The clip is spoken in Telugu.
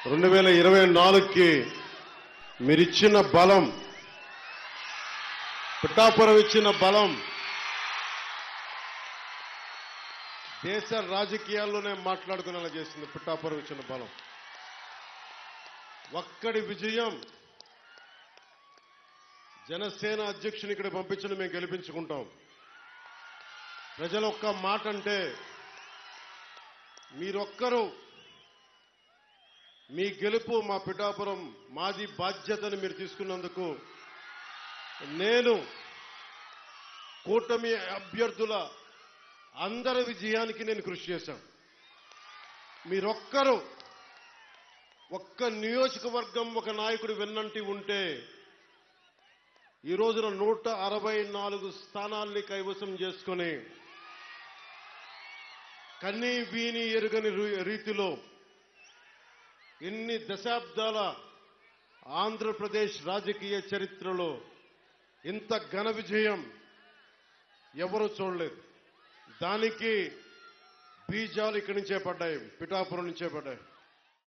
2024కి మీరిచ్చిన బలం, పిఠాపురం ఇచ్చిన బలం దేశ రాజకీయాల్లోనే మాట్లాడుకునేలా చేసింది. పిఠాపురం ఇచ్చిన బలం, ఒక్కడి విజయం. జనసేన అధ్యక్షుని ఇక్కడ పంపించిన మేము గెలిపించుకుంటాం. ప్రజలు ఒక్క మాట అంటే మీరొక్కరు, మీ గెలుపు మా పిఠాపురం మాది బాధ్యతని మీరు తీసుకున్నందుకు నేను కూటమి అభ్యర్థుల అందరి విజయానికి నేను కృషి చేశాను. మీరొక్కరు ఒక్క నియోజకవర్గం ఒక నాయకుడు వెన్నంటి ఉంటే ఈ రోజున 164 స్థానాల్ని కైవసం చేసుకుని కన్నీ వీని ఎరుగని రీతిలో ఎన్ని దశాబ్దాల ఆంధ్రప్రదేశ్ రాజకీయ చరిత్రలో ఇంత ఘన విజయం ఎవరూ చూడలేదు. దానికి బీజాలు ఇక్కడి నుంచే పడ్డాయి, పిఠాపురం నుంచే పడ్డాయి.